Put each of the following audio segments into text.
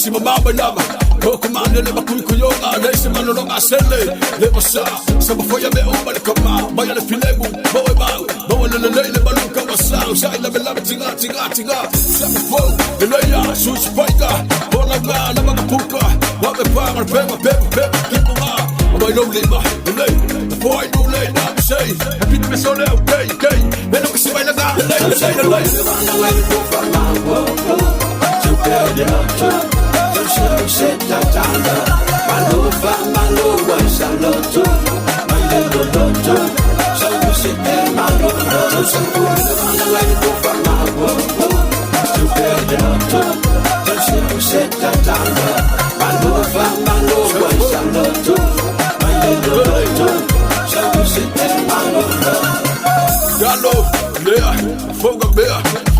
Si mababa nama Kokumane le makuyukuyonga Leise manulong asele Le masa Sa mafoya me umbal kama Maya le filebu Bawe mau Bawe le le balong kawasang Sa ila me tinga Sa mafo Leia Sushi paika Bola nga na mga puka Wake pangar pema Kipo nga Abay no lima Le Before I know le na me say Happy to be so le Okay Meno kasi may laga Le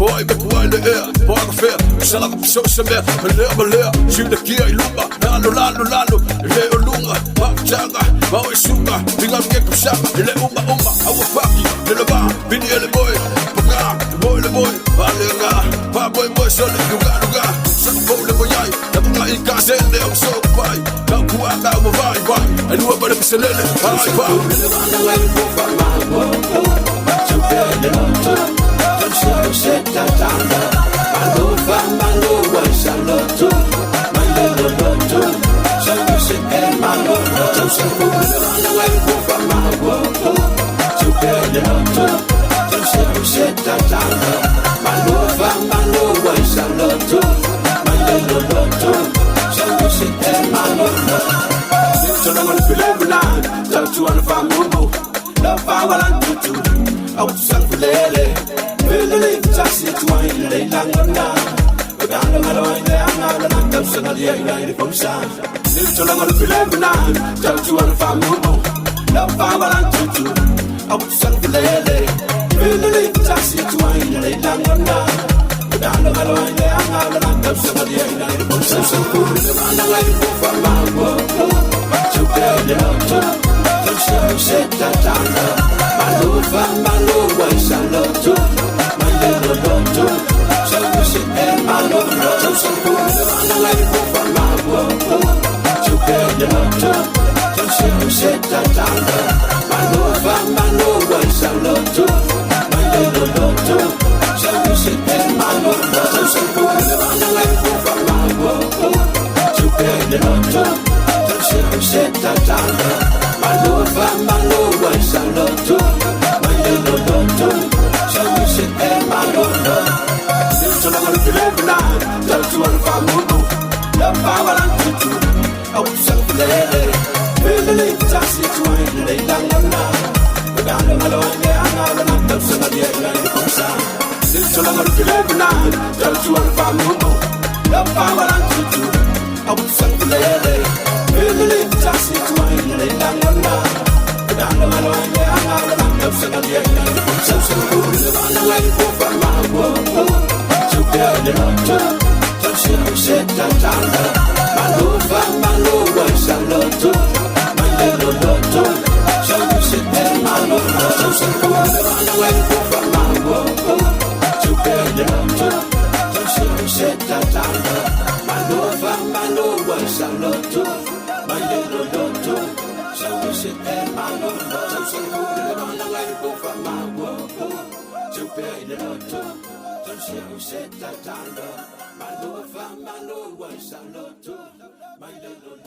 Boy, be boy le air, boy fair. Sala ka piso sa mer, malea. Sila kia iluma, lalo. Le olunga, changa, isuka. Tingam ke kusama, le uma. Awa faki, le laba, bini le boy. Panga, le boy. Balenga, pa boy so le luga. Sa ko le boy ai, la panga ika sende o so pai. Ka kuanga o vai. Anu ba le piselele, ai pa. My little